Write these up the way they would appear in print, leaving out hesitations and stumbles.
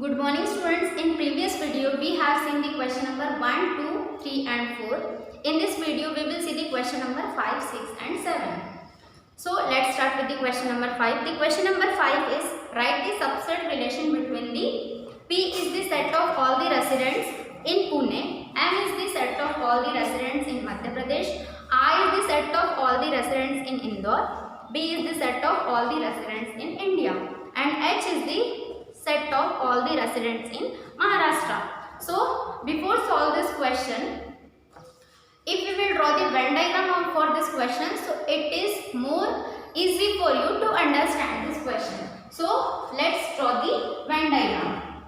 Good morning students. In previous video we have seen the question number 1, 2, 3 and 4. In this video we will see the question number 5, 6 and 7. So let's start with the question number 5. The question number 5 is write the subset relation between the P is the set of all the residents in Pune, M is the set of all the residents in Madhya Pradesh, I is the set of all the residents in Indore, B is the set of all the residents in India and H is the set of all the residents in Maharashtra. So before solve this question, if we will draw the Venn diagram for this question, so it is more easy for you to understand this question. So let's draw the Venn diagram.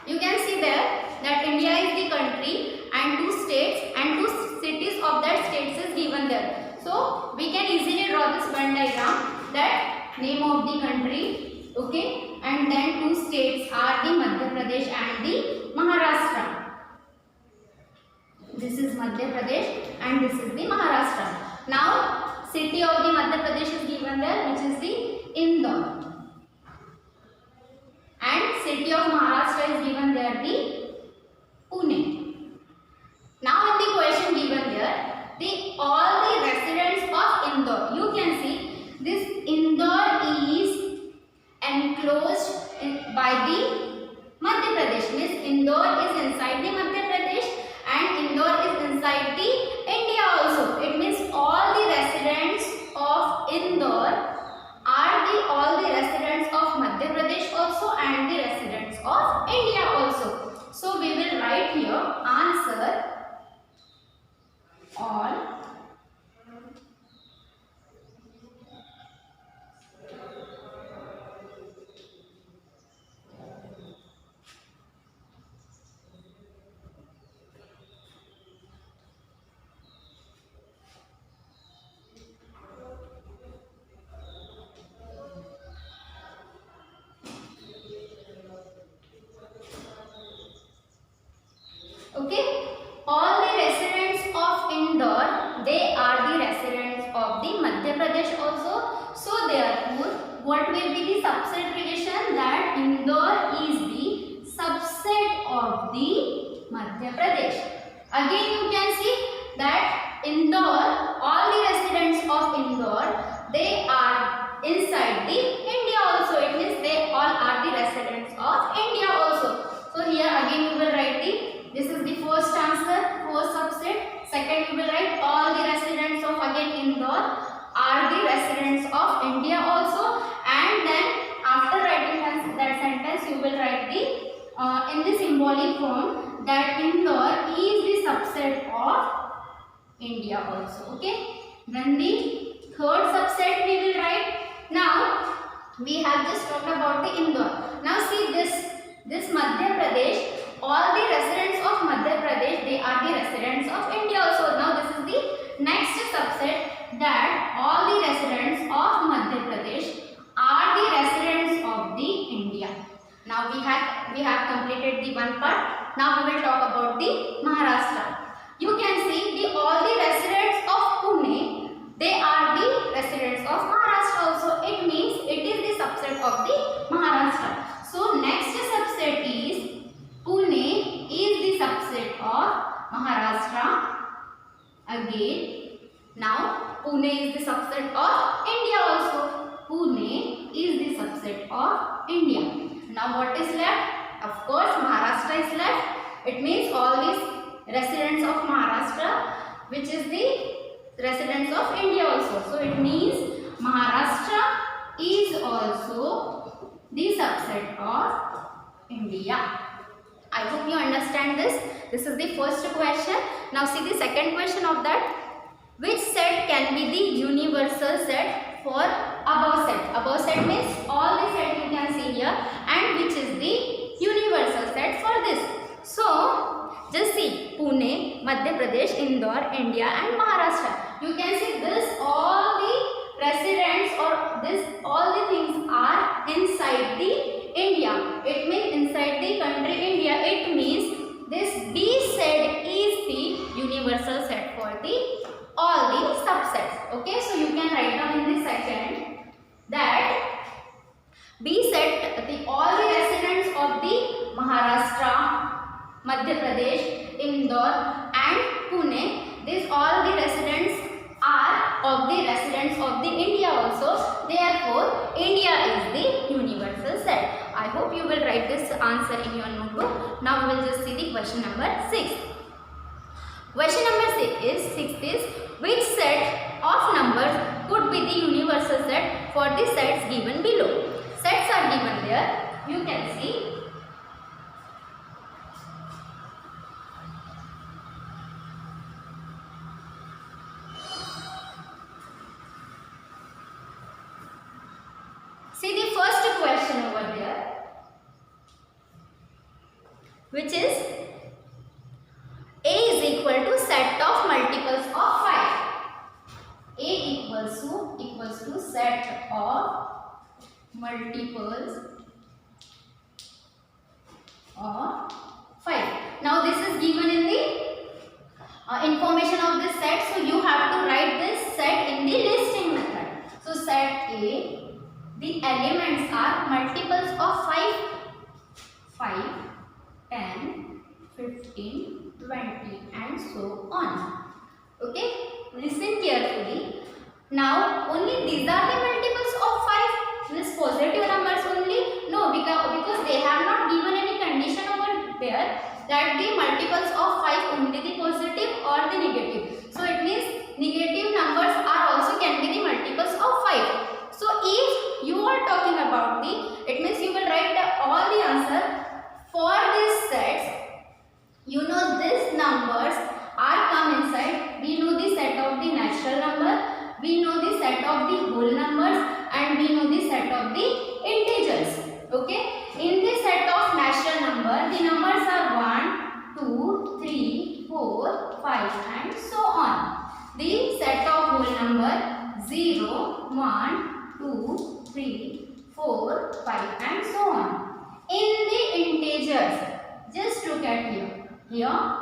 You can see there that India is the country and two states and two cities of that states is given there. So we can easily draw this Venn diagram, that name of the country, okay, and then two states are the Madhya Pradesh and the Maharashtra. This is Madhya Pradesh and this is the Maharashtra. Now city of the Madhya Pradesh is given there, which is the Indore, and city of Maharashtra is given there, the Pune. Now in the question given here, all the residents of Indore, you can see this Indore is enclosed by the Madhya Pradesh. Means Indore is inside the Madhya Pradesh and Indore is inside the India also. It means all the residents of Indore are all the residents of Madhya Pradesh also and the residents of India also. So we will write here answer all okay. All the residents of Indore, they are the residents of the Madhya Pradesh also. So therefore, what will be the subset relation? That Indore is the subset of the Madhya Pradesh. Again you can see that Indore, all the residents of Indore, they are inside the India also. It means they all are the residents of India also. So here again you will write this is the first answer, first subset. Second you will write all the residents of again Indore are the residents of India also, and then after writing that sentence you will write in the symbolic form that Indore is the subset of India also. Okay. Then the third subset we will write. Now we have just talked about the Indore. Now see this Madhya Pradesh. All the residents of Madhya Pradesh, they are the residents of India also. Now this is the next subset, that all the residents of Madhya Pradesh are the residents of the India. Now we have completed the one part. Now we will talk about the Maharashtra. You can see all the residents of Pune, they are the residents of Maharashtra also. It means it is the subset of the Maharashtra. So next subset is Pune is the subset of Maharashtra. Again, now Pune is the subset of India also. Pune is the subset of India. Now what is left? Of course Maharashtra is left. It means all these residents of Maharashtra, which is the residents of India also. So it means Maharashtra is also the subset of India. I hope you understand this. This is the first question. Now see the second question of that. Which set can be the universal set for above set? Above set means all the set you can see here, and which is the universal set for this. So just see Pune, Madhya Pradesh, Indore, India and Maharashtra. You can see this all the residents or this all the things are inside the India. It means inside the country India. It means this B set is the universal set for all the subsets. Okay, so you can write down in this section that Madhya Pradesh, Indore and Pune. These all the residents are of the residents of the India also. Therefore, India is the universal set. I hope you will write this answer in your notebook. Now we will just see the question number 6. Question number 6 is which set of numbers could be the universal set for the sets given below? Sets are given there. You can see. See the first question over there, which is A is equal to set of multiples of 5. A equals to set of multiples of 5. Now this is given in the information of this set, so you have to write this set in the listing method. So set A, the elements are multiples of 5, 10, 15, 20 and so on. Okay, listen carefully. Now only these are the multiples of 5, this positive numbers only? No, because they have not given any condition over there that the multiples of 5 only the positive or the negative. So it means negative numbers are also can be the multiples of 5. So if you are talking about it means you will write all the answer for these sets. You know these numbers are come inside. We know the set of the natural number, we know the set of the whole numbers and we know the set of the integers. Okay, in the set of natural number the numbers are 1, 2, 3, 4, 5 and so on. The set of whole number 0, 1, 2, 3, 4, 5 and so on. In the integers, just look at here. Here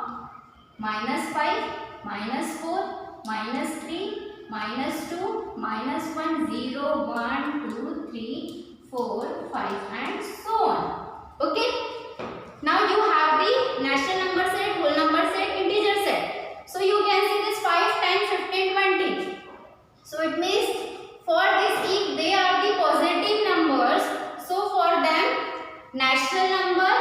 minus 5, minus 4, minus 3, minus 2, minus 1, 0, 1, 2, 3, 4, 5 and so on. Okay. Now you have the natural number set, whole number set, integer set. So you can see this 5, 10, 15, 20. So it means for this if they are the positive numbers, so for them natural number,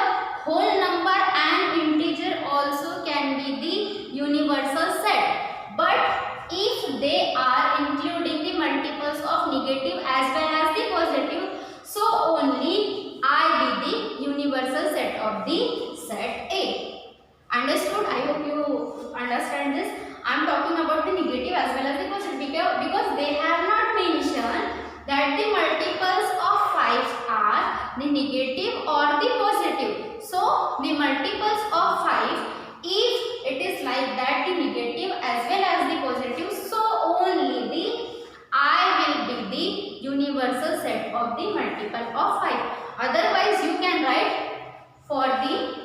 whole number and integer also can be the universal set. But if they are including the multiples of negative as well as the positive, so only I be the universal set of the set A. Understood? I hope you understand this. I am talking about the negative as well as the positive because they have not mentioned that the multiples of 5 are the negative or the positive. So the multiples of 5, if it is like that, the negative as well as the positive, so only the I will be the universal set of the multiple of 5. Otherwise you can write for the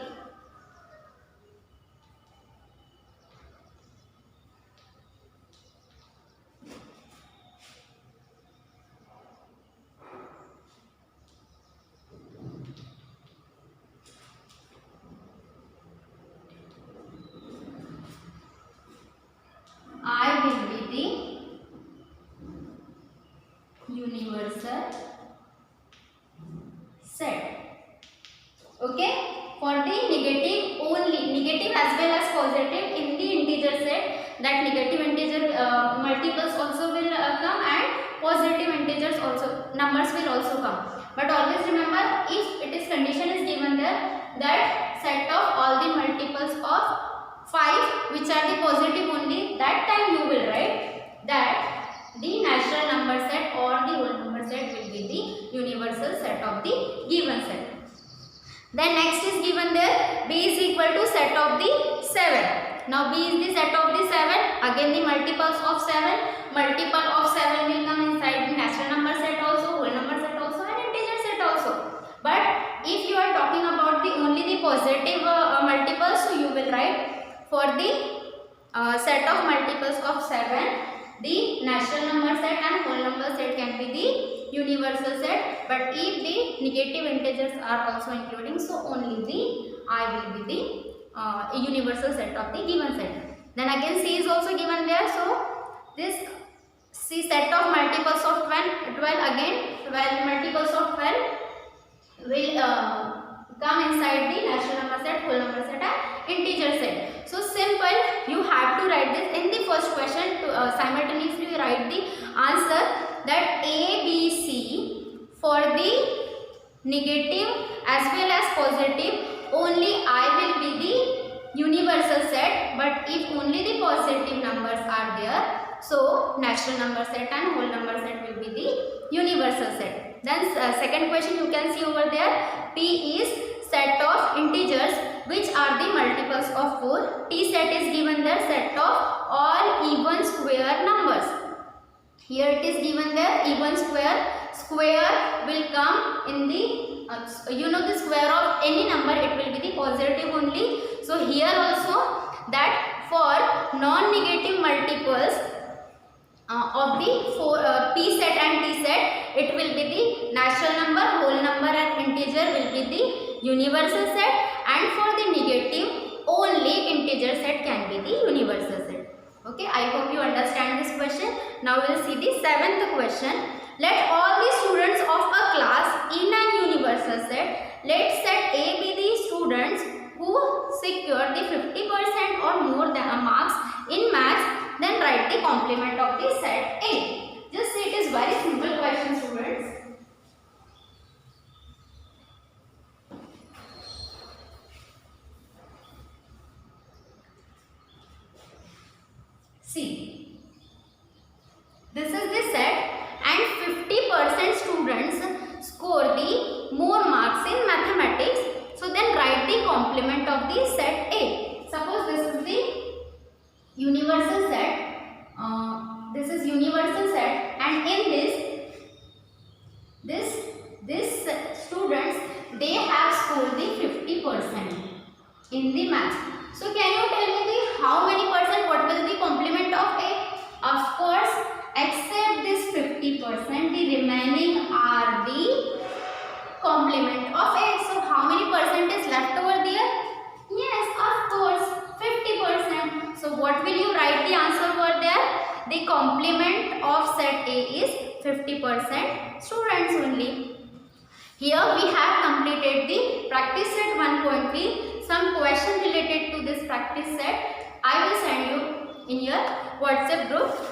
I will be the universal set. Okay, for the negative only, negative as well as positive in the integer set, that negative integer multiples also will come and positive integers also, numbers will also come. But always remember, if it is condition is given there that set of all the multiples of 5 which are the positive only, that time you will write that the natural number set or the whole number set will be the universal set of the given set. Then next is given there B is equal to set of the 7. Now B is the set of the 7. Again the multiples of 7. Multiple of 7 will come inside the natural number set also, whole number set also and integer set also. But if you are talking about the only the positive multiples, so you will write for the set of multiples of 7, the natural number set and whole number set can be the universal set. But if the negative integers are also including, so only the I will be the a universal set of the given set. Then again C is also given there. So this C set of multiples of 12 again 12 multiples of 12 will come inside the natural number set, whole number set and integer set. So simple, you have to write this in the first question to simultaneously write the answer that A, B, C for the negative as well as positive only I will be the universal set, but if only the positive numbers are there, so natural number set and whole number set will be the universal set. Then second question you can see over there, P is set of integers which are the multiples of 4. T set is given there, set of all even square numbers. Here it is given there, even square. Square will come in the the square of any number, it will be the positive only. So here also that for non-negative multiples of the P set and T set, it will be the natural number, whole number and integer will be the universal set, and for the negative only integer set can be the universal set. Okay, I hope you understand this question. Now we will see the 7th question. Let all the students of a class in an universal set, let set A be the students who secure the 50% or more than marks in maths, then write the complement of the set A. Just see, it is very simple question, students. See, this is the set and 50% students score the more marks in mathematics. So then write the complement of the set A. Suppose this is the universal set. This is universal set, and in this students they have scored the 50% in the maths. So can you tell me the how many percent? What will the complement of A? Of course, except this 50%, the remaining are the complement of A. So how many percent is left over there? Yes, of course, 50%. So what will you write the answer over there? The complement of set A is 50% students only. Here we have completed the practice set 1.3. Some question related to this practice set I will send you in your WhatsApp group.